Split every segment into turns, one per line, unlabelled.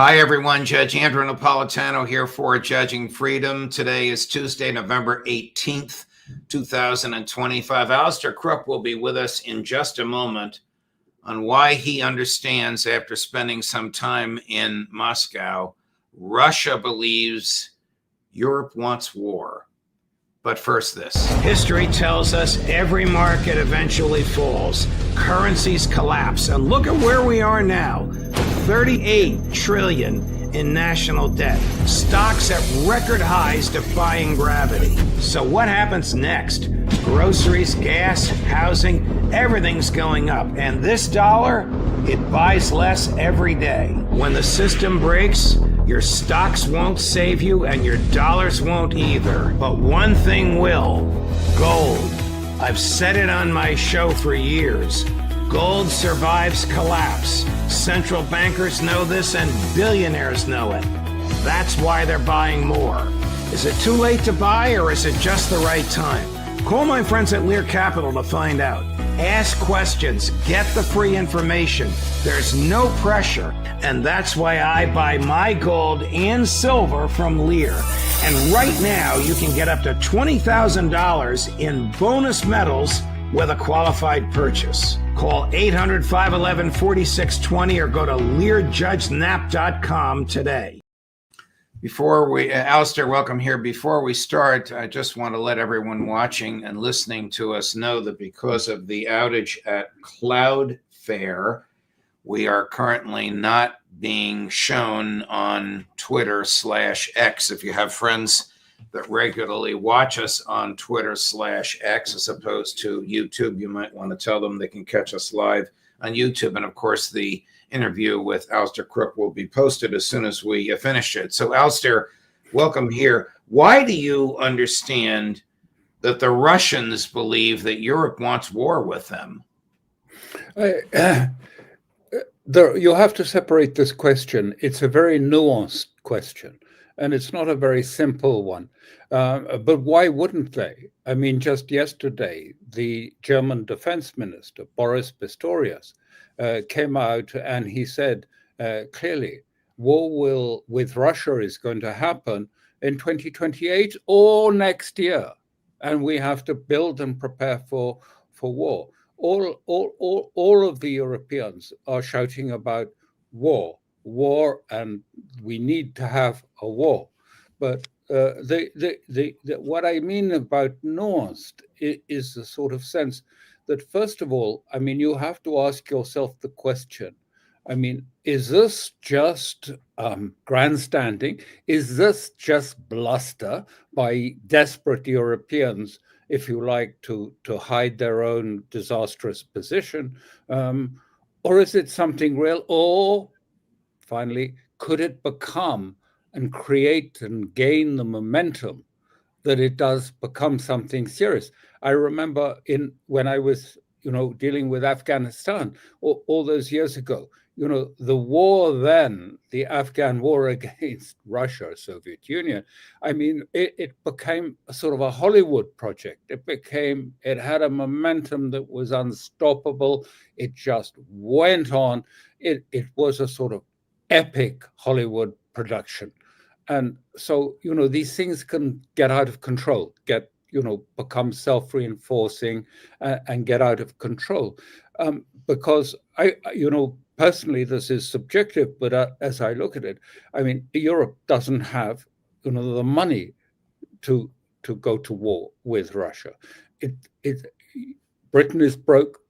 Hi, everyone. Judge Andrew Napolitano here for Judging Freedom. Today is Tuesday, November 18th, 2025. Alastair Crooke will be with us in just a moment on why he understands, after spending some time in Moscow, Russia believes Europe wants war. But first, this. History tells us every market eventually falls. Currencies collapse. And look at where we are now. 38 trillion in national debt. Stocks at record highs defying gravity. So what happens next? Groceries, gas, housing, everything's going up. And this dollar, it buys less every day. When the system breaks, your stocks won't save you and your dollars won't either. But one thing will: gold. I've said it on my show for years. Gold survives collapse. Central bankers know this and billionaires know it. That's why they're buying more. Is it too late to buy, or is it just the right time? Call my friends at Lear Capital to find out. Ask questions, get the free information. There's no pressure, and that's why I buy my gold and silver from Lear. And right now, you can get up to $20,000 in bonus metals with a qualified purchase. Call 800-511-4620 or go to LearJudgeNap.com today. Alastair, welcome here. Before we start, I just want to let everyone watching and listening to us know that because of the outage at Cloudflare, we are currently not being shown on Twitter/X. If you have friends that regularly watch us on Twitter/X as opposed to YouTube, you might want to tell them they can catch us live on YouTube. And of course, the interview with Alastair Crooke will be posted as soon as we finish it. So Alastair, welcome here. Why do you understand that the Russians believe that Europe wants war with them?
You have to separate this question. It's a very nuanced question, and it's not a very simple one. But why wouldn't they? I mean, just yesterday, the German defense minister, Boris Pistorius, came out and he said clearly, war with Russia is going to happen in 2028 or next year, and we have to build and prepare for war. All of the Europeans are shouting about war, and we need to have a war. But what I mean about nuanced is the sort of sense that, first of all, I mean, you have to ask yourself the question, I mean, is this just grandstanding? Is this just bluster by desperate Europeans, if you like, to hide their own disastrous position? Or is it something real? Or, finally, could it become and create and gain the momentum that it does become something serious? I remember when I was, dealing with Afghanistan all those years ago, the war then, the Afghan war against Russia, Soviet Union, I mean, it became a sort of a Hollywood project. It had a momentum that was unstoppable. It just went on. It was a sort of epic Hollywood production. And so, these things can get out of control, become self-reinforcing and get out of control. Because personally, this is subjective, but as I look at it, I mean, Europe doesn't have, the money to go to war with Russia. Britain is broke,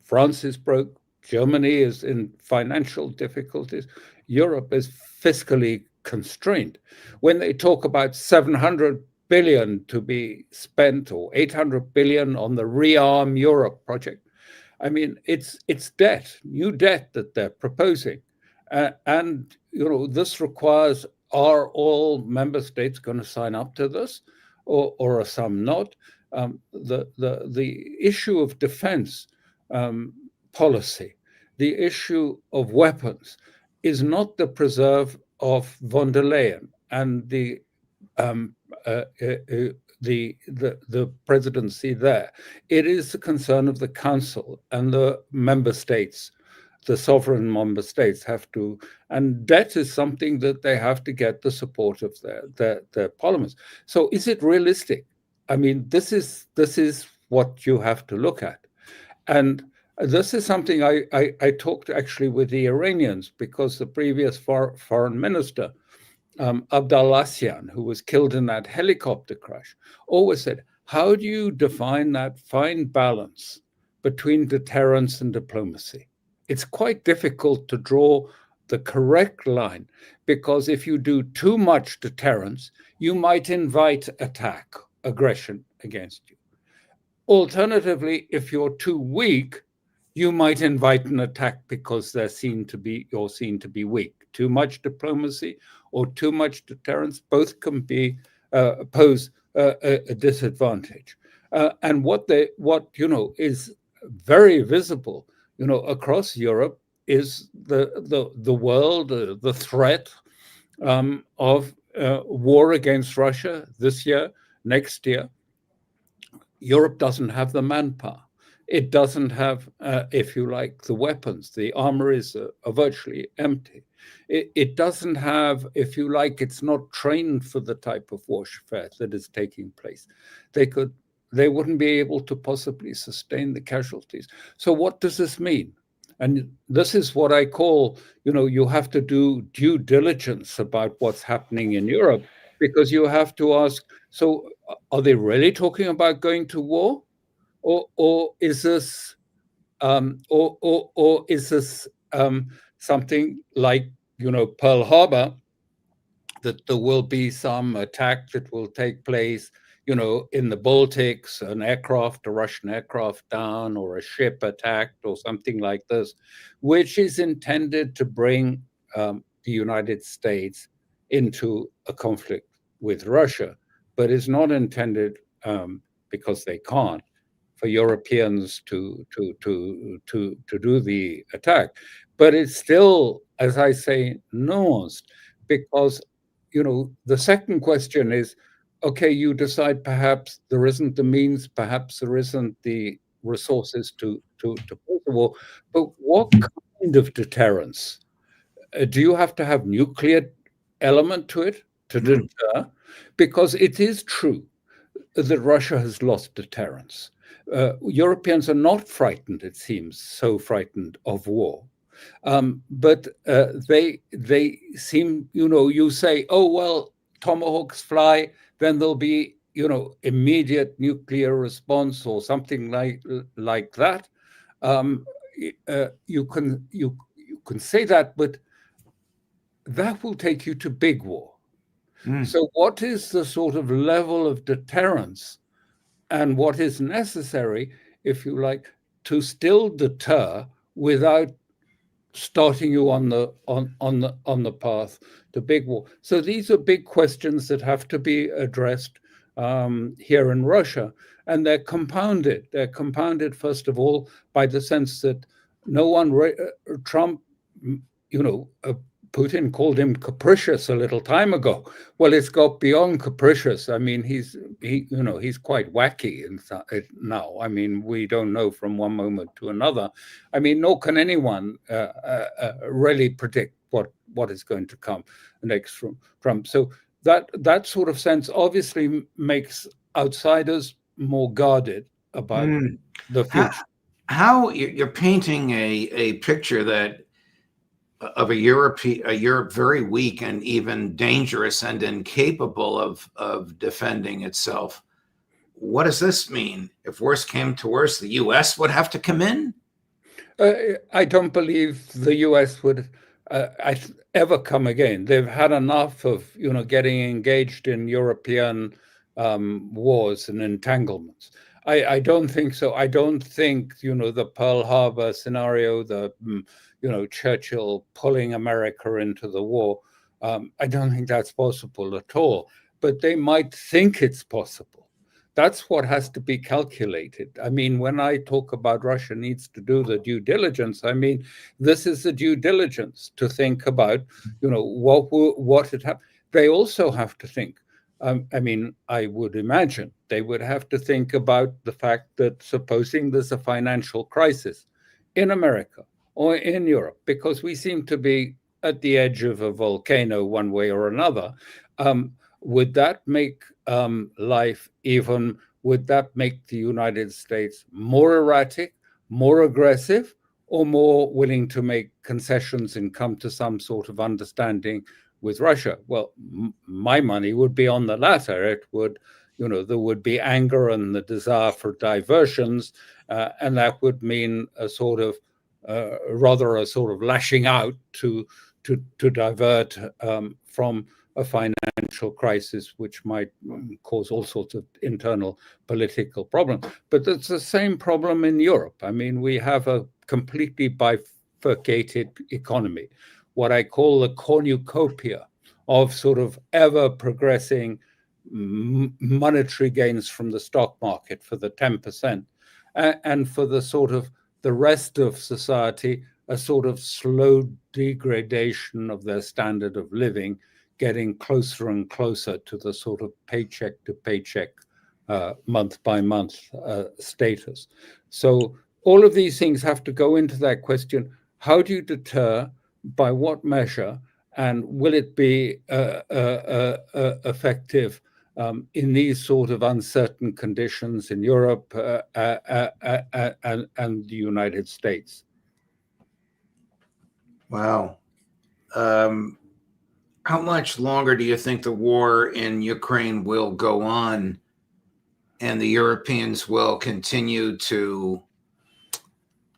France is broke, Germany is in financial difficulties, Europe is fiscally constrained. When they talk about 700 billion to be spent or 800 billion on the Rearm Europe project, I mean, it's debt, new debt that they're proposing. And, this requires, are all member states going to sign up to this, or are some not? The issue of defense policy, the issue of weapons, is not the preserve of von der Leyen and the presidency there. It is the concern of the Council and the member states the sovereign member states have to, and debt is something that they have to get the support of their parliaments. So is it realistic? I mean, this is what you have to look at. And this is something I talked actually with the Iranians, because the previous foreign minister, Abdullahian, who was killed in that helicopter crash, always said, how do you define that fine balance between deterrence and diplomacy? It's quite difficult to draw the correct line, because if you do too much deterrence, you might invite aggression against you. Alternatively, if you're too weak, you might invite an attack because you're seen to be weak. Too much diplomacy or too much deterrence, both can be pose a disadvantage. And what is very visible, across Europe, is the world, the threat of war against Russia this year, next year. Europe doesn't have the manpower. It doesn't have, if you like, the weapons. The armories are virtually empty. It doesn't have, if you like, it's not trained for the type of warfare that is taking place. They wouldn't be able to possibly sustain the casualties. So what does this mean? And this is what I call, you have to do due diligence about what's happening in Europe, because you have to ask, so are they really talking about going to war? Or is this something like, Pearl Harbor, that there will be some attack that will take place, in the Baltics, a Russian aircraft down, or a ship attacked, or something like this, which is intended to bring the United States into a conflict with Russia, but is not intended, because they can't, for Europeans to do the attack. But it's still, as I say, nuanced, because the second question is, okay, you decide perhaps there isn't the means, perhaps there isn't the resources to pose the war, but what kind of deterrence? Do you have to have nuclear element to it to deter? Because it is true that Russia has lost deterrence. Europeans are not frightened, it seems, so frightened of war. But they seem, you say, oh, well, tomahawks fly, then there'll be, immediate nuclear response or something like that. You can say that, but that will take you to big war. So what is the sort of level of deterrence, and what is necessary, if you like, to still deter without starting you on the path to big war? So these are big questions that have to be addressed here in Russia, and they're compounded. They're compounded, first of all, by the sense that Trump, Putin called him capricious a little time ago. Well, it's got beyond capricious. I mean, he's quite wacky now. I mean, we don't know from one moment to another. I mean, nor can anyone really predict what is going to come next from Trump. So that sort of sense obviously makes outsiders more guarded about the future.
How you're painting a picture that of a Europe very weak and even dangerous and incapable of defending itself. What does this mean? If worse came to worse, the U.S. would have to come in?
I don't believe the U.S. would ever come again. They've had enough of getting engaged in European wars and entanglements. I don't think so. I don't think the Pearl Harbor scenario, the Churchill pulling America into the war. I don't think that's possible at all. But they might think it's possible. That's what has to be calculated. I mean, when I talk about Russia needs to do the due diligence, I mean, this is the due diligence to think about, what it happened. They also have to think. I mean, I would imagine they would have to think about the fact that supposing there's a financial crisis in America or in Europe? Because we seem to be at the edge of a volcano one way or another. Would that make life even, would that make the United States more erratic, more aggressive, or more willing to make concessions and come to some sort of understanding with Russia? Well, my money would be on the latter. It would, there would be anger and the desire for diversions, and that would mean a sort of rather a sort of lashing out to divert from a financial crisis, which might cause all sorts of internal political problems. But it's the same problem in Europe. I mean, we have a completely bifurcated economy, what I call the cornucopia of sort of ever progressing monetary gains from the stock market for the 10%, and for the sort of the rest of society, a sort of slow degradation of their standard of living, getting closer and closer to the sort of paycheck to paycheck, month by month status. So all of these things have to go into that question: how do you deter? By what measure? And will it be effective in these sort of uncertain conditions in Europe and the United States?
Wow. How much longer do you think the war in Ukraine will go on and the Europeans will continue to,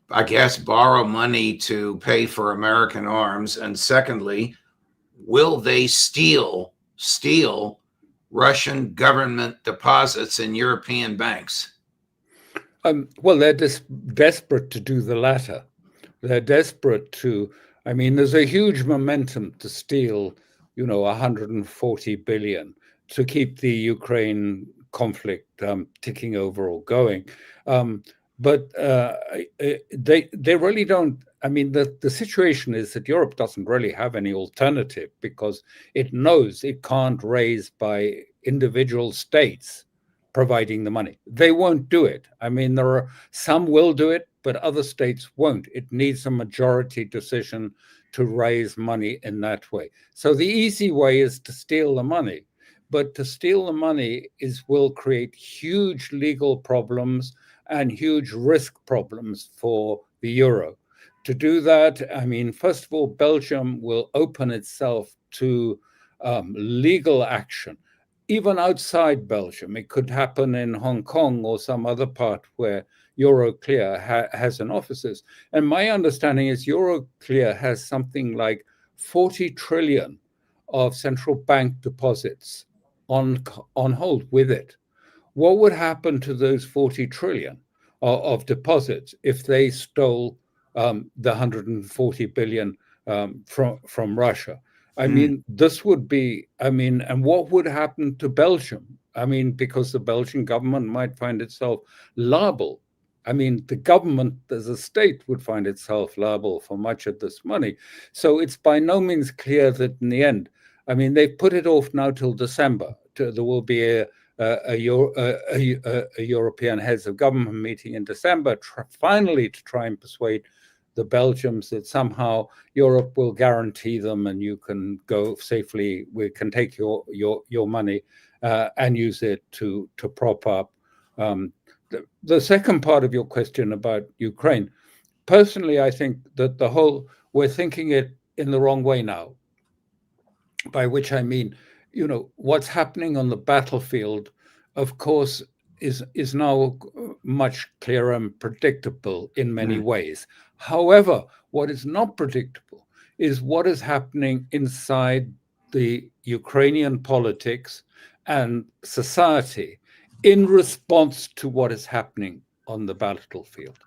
I guess, borrow money to pay for American arms? And secondly, will they steal Russian government deposits in European banks?
Well, they're desperate to do the latter. They're desperate to, I mean, there's a huge momentum to steal, 140 billion to keep the Ukraine conflict ticking over or going. But they really don't. I mean, the situation is that Europe doesn't really have any alternative, because it knows it can't raise by individual states providing the money. They won't do it. I mean, there are some will do it, but other states won't. It needs a majority decision to raise money in that way. So the easy way is to steal the money. But to steal the money will create huge legal problems and huge risk problems for the euro. To do that, I mean, first of all, Belgium will open itself to legal action. Even outside Belgium, it could happen in Hong Kong or some other part where Euroclear has an offices. And my understanding is Euroclear has something like 40 trillion of central bank deposits on hold with it. What would happen to those 40 trillion of deposits if they stole the 140 billion from Russia? I mean, this would be, and what would happen to Belgium? I mean, because the Belgian government might find itself liable. I mean, the government as a state would find itself liable for much of this money. So it's by no means clear that in the end, I mean, they've put it off now till December. There will be a European heads of government meeting in December, finally to try and persuade the Belgians that somehow Europe will guarantee them, and you can go safely. We can take your money and use it to prop up. The second part of your question about Ukraine, personally, I think that we're thinking it in the wrong way now. By which I mean, what's happening on the battlefield, of course, is now much clearer and predictable in many ways. However, what is not predictable is what is happening inside the Ukrainian politics and society in response to what is happening on the battlefield.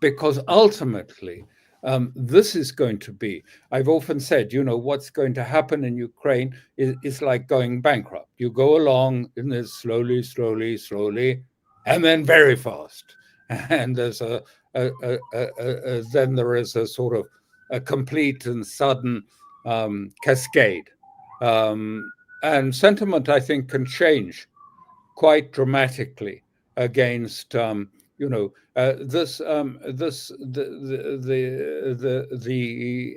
Because ultimately, this is going to be, I've often said, what's going to happen in Ukraine is like going bankrupt. You go along in this slowly, and then very fast. And there's then there is a sort of a complete and sudden cascade. And sentiment, I think, can change quite dramatically against the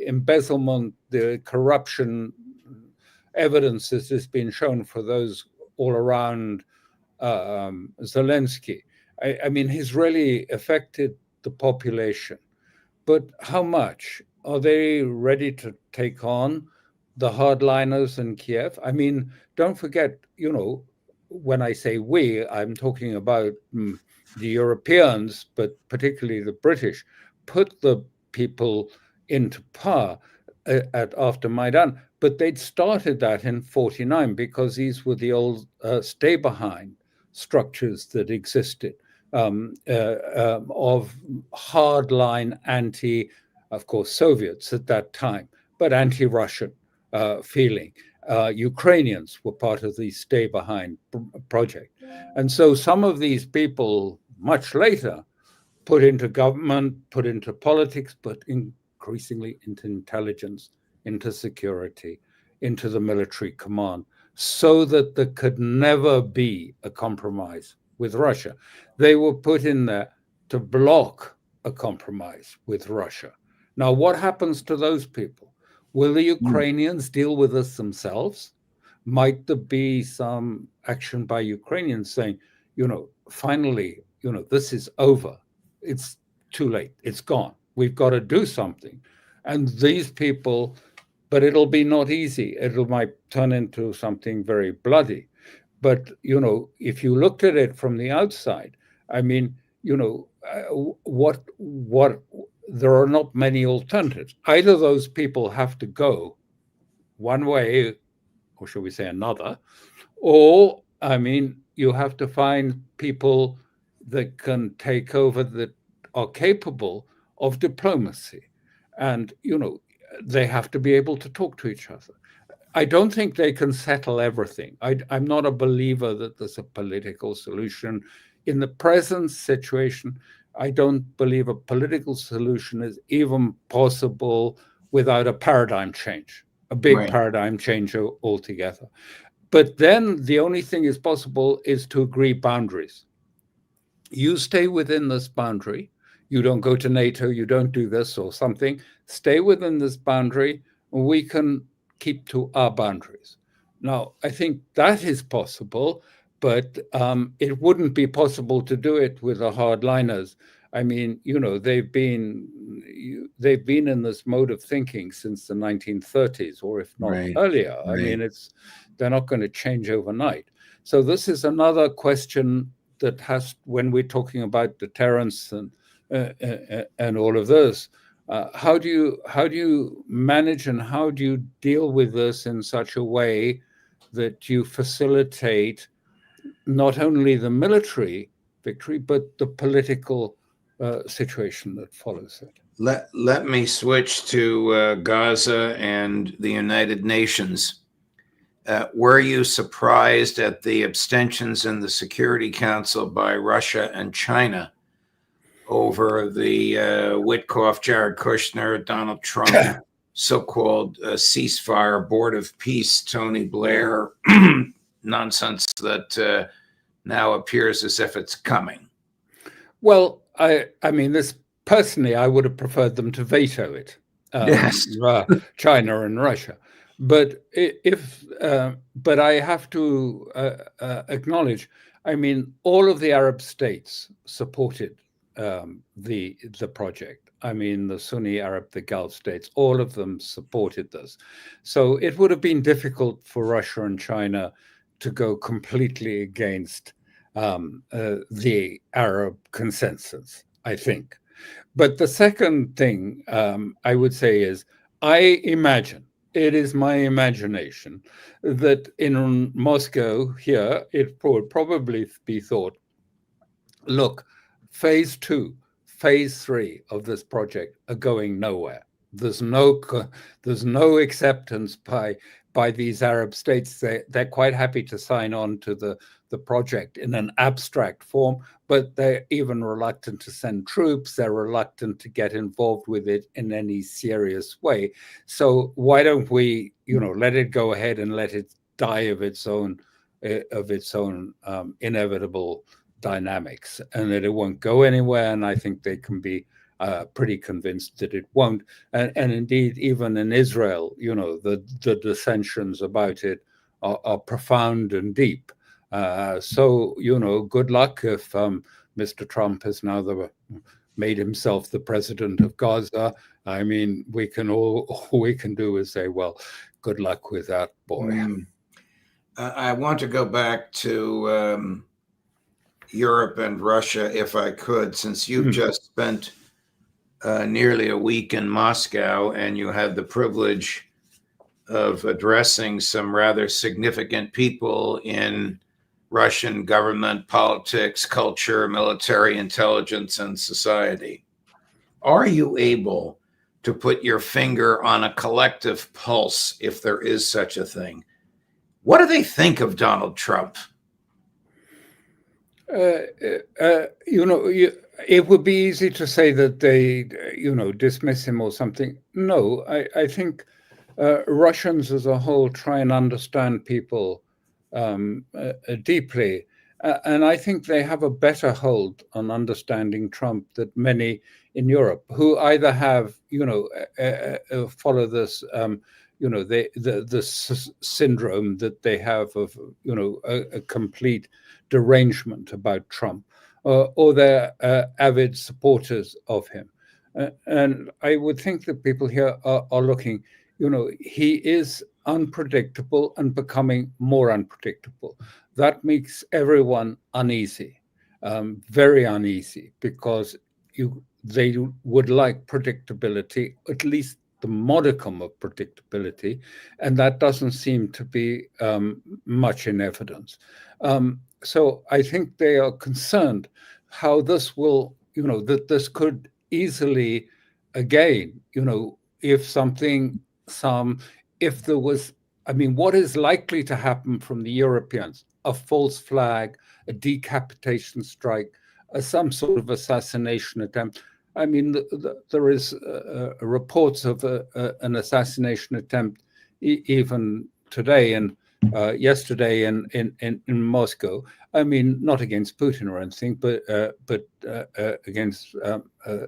embezzlement, the corruption evidence that has been shown for those all around Zelensky. I mean, he's really affected the population. But how much? Are they ready to take on the hardliners in Kiev? I mean, don't forget, when I say we, I'm talking about the Europeans, but particularly the British, put the people into power after Maidan. But they'd started that in 49 because these were the old stay behind structures that existed. Of hardline anti, of course, Soviets at that time, but anti-Russian feeling. Ukrainians were part of the stay behind project. And so some of these people much later put into government, put into politics, but increasingly into intelligence, into security, into the military command, so that there could never be a compromise with Russia. They were put in there to block a compromise with Russia. Now, what happens to those people? Will the Ukrainians deal with this themselves? Might there be some action by Ukrainians saying, finally, this is over. It's too late. It's gone. We've got to do something. And these people, but it'll be not easy. It might turn into something very bloody. But, if you looked at it from the outside, I mean, what there are not many alternatives. Either those people have to go one way, or shall we say another, or, I mean, you have to find people that can take over, that are capable of diplomacy. And, they have to be able to talk to each other. I don't think they can settle everything. I'm not a believer that there's a political solution. In the present situation, I don't believe a political solution is even possible without a paradigm change, a big paradigm change altogether. But then the only thing is possible is to agree boundaries. You stay within this boundary. You don't go to NATO, you don't do this or something. Stay within this boundary. We can keep to our boundaries. Now, I think that is possible, but it wouldn't be possible to do it with the hardliners. I mean, they've been in this mode of thinking since the 1930s, or if not earlier. I mean, they're not going to change overnight. So this is another question that has, when we're talking about deterrence and all of this, how do you manage and how do you deal with this in such a way that you facilitate not only the military victory, but the political situation that follows it?
Let me switch to Gaza and the United Nations. Were you surprised at the abstentions in the Security Council by Russia and China over the Witkoff, Jared Kushner, Donald Trump, so-called ceasefire, Board of Peace, Tony Blair nonsense that now appears as if it's coming?
Well, I mean, this personally, I would have preferred them to veto it.
Yes.
China and Russia. But but I have to acknowledge, I mean, all of the Arab states supported the project. I mean, the Sunni Arab, the Gulf states, all of them supported this. So it would have been difficult for Russia and China to go completely against the Arab consensus, I think. But the second thing I would say is, I imagine, it is my imagination, that in Moscow here, it would probably be thought, look, phase 2, phase 3 of this project are going nowhere. There's no acceptance by these Arab states. They're quite happy to sign on to the project in an abstract form, but they're even reluctant to send troops. They're reluctant to get involved with it in any serious way. So why don't we, let it go ahead and let it die of its own inevitable dynamics and that it won't go anywhere. And I think they can be pretty convinced that it won't. And indeed, even in Israel, the dissensions about it are profound and deep. So, good luck if Mr. Trump has now made himself the president of Gaza. I mean, all we can do is say, well, good luck with that, boy.
I want to go back to Europe and Russia, if I could, since you've just spent nearly a week in Moscow and you had the privilege of addressing some rather significant people in Russian government, politics, culture, military intelligence, and society. Are you able to put your finger on a collective pulse, if there is such a thing? What do they think of Donald Trump?
It would be easy to say that they, dismiss him or something. No, I think Russians as a whole try and understand people deeply. And I think they have a better hold on understanding Trump than many in Europe, who either have, follow this, the syndrome that they have of, a complete derangement about Trump, or they're avid supporters of him. And I would think that people here are looking, he is unpredictable and becoming more unpredictable. That makes everyone uneasy, very uneasy, because they would like predictability, at least the modicum of predictability, and that doesn't seem to be much in evidence. So I think they are concerned how this will, that this could easily, again, if there was, what is likely to happen from the Europeans? A false flag, a decapitation strike, some sort of assassination attempt. There is reports of an assassination attempt even today and yesterday in Moscow. Not against Putin or anything, but against a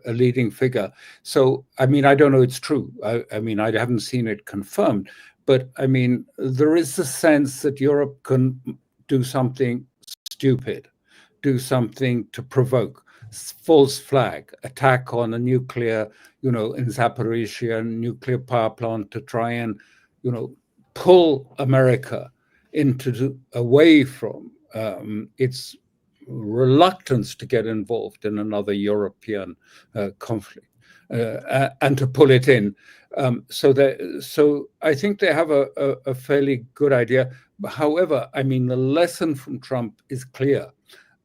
leading figure. So, I don't know it's true. I haven't seen it confirmed, but there is a sense that Europe can do something stupid, do something to provoke, false flag, attack on a nuclear, in Zaporizhia, nuclear power plant to try and, pull America away from its reluctance to get involved in another European conflict and to pull it in. So I think they have a fairly good idea. However, the lesson from Trump is clear.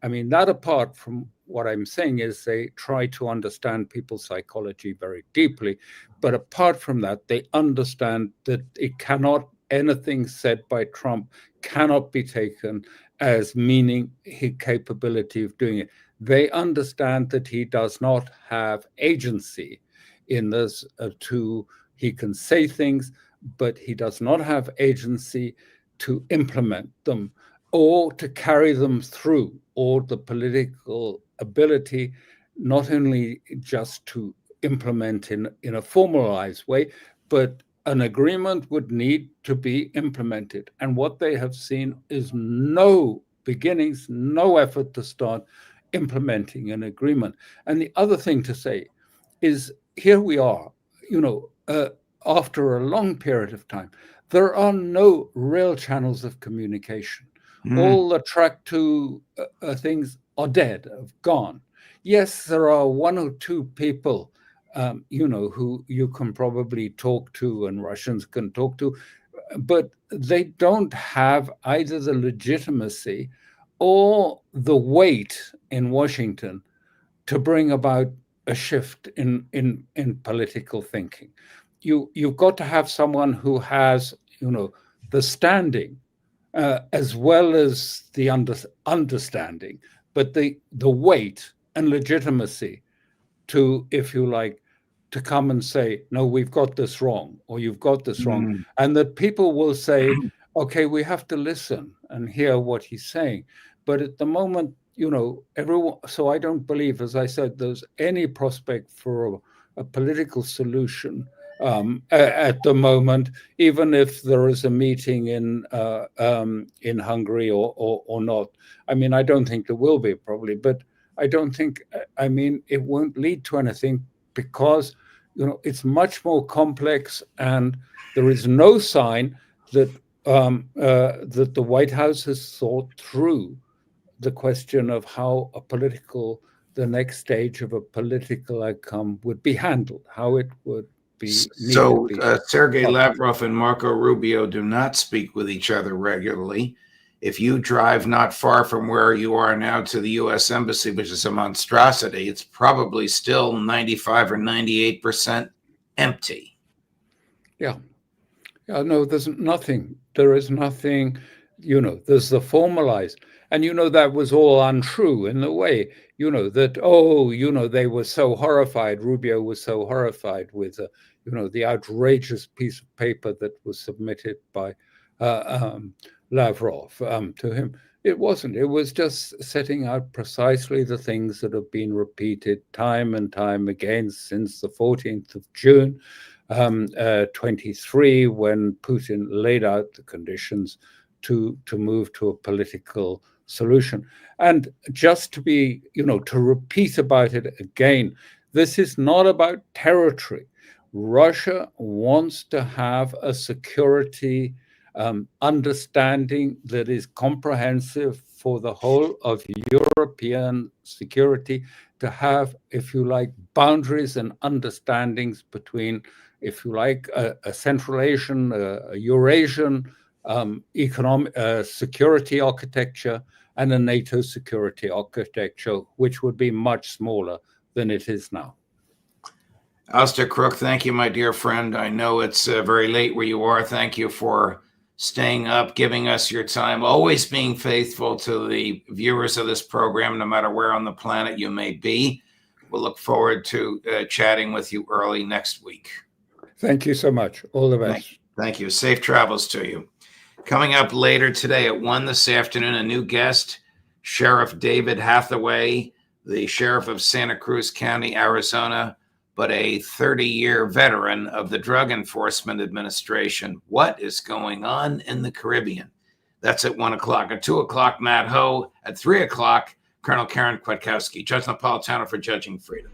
That apart from what I'm saying is they try to understand people's psychology very deeply. But apart from that, they understand that anything said by Trump cannot be taken as meaning his capability of doing it. They understand that he does not have agency in this. He can say things, but he does not have agency to implement them or to carry them through, or the political ability not only just to implement in a formalized way, but an agreement would need to be implemented. And what they have seen is no beginnings, no effort to start implementing an agreement. And the other thing to say is, here we are, after a long period of time, there are no real channels of communication. All the track to things are dead, have gone. Yes, there are one or two people, who you can probably talk to and Russians can talk to, but they don't have either the legitimacy or the weight in Washington to bring about a shift in political thinking. You've got to have someone who has, the standing as well as the understanding, but the weight and legitimacy to, if you like, to come and say, no, we've got this wrong, or you've got this wrong. And that people will say, okay, we have to listen and hear what he's saying. But at the moment, everyone. So I don't believe, as I said, there's any prospect for a political solution at the moment, even if there is a meeting in Hungary or not. I mean, I don't think there will be probably, but I don't think. I mean, it won't lead to anything because it's much more complex, and there is no sign that that the White House has thought through the question of how the next stage of a political outcome would be handled, how it would need to
So
be.
Sergei Lavrov and Marco Rubio do not speak with each other regularly. If you drive not far from where you are now to the U.S. Embassy, which is a monstrosity, it's probably still 95 or 98% empty.
Yeah. No, there's nothing. There is nothing, there's the formalized. And, that was all untrue in a way, that, they were so horrified. Rubio was so horrified with, the outrageous piece of paper that was submitted by Lavrov to him. It wasn't. It was just setting out precisely the things that have been repeated time and time again since the 14th of June. 23, when Putin laid out the conditions to move to a political solution. And just to be, to repeat about it again, this is not about territory. Russia wants to have a security understanding that is comprehensive for the whole of European security, to have, if you like, boundaries and understandings between, if you like, a Central Asian, a Eurasian economic security architecture and a NATO security architecture, which would be much smaller than it is now.
Alastair Crooke, thank you, my dear friend. I know it's very late where you are. Thank you for staying up, giving us your time, always being faithful to the viewers of this program, no matter where on the planet you may be. We'll look forward to chatting with you early next week.
Thank you so much. All the best.
Thank you. Safe travels to you. Coming up later today at 1 this afternoon, a new guest, Sheriff David Hathaway, the sheriff of Santa Cruz County, Arizona, but a 30-year veteran of the Drug Enforcement Administration. What is going on in the Caribbean? That's at 1 o'clock. At 2 o'clock, Matt Ho. At 3 o'clock, Colonel Karen Kwiatkowski, Judge Napolitano for Judging Freedom.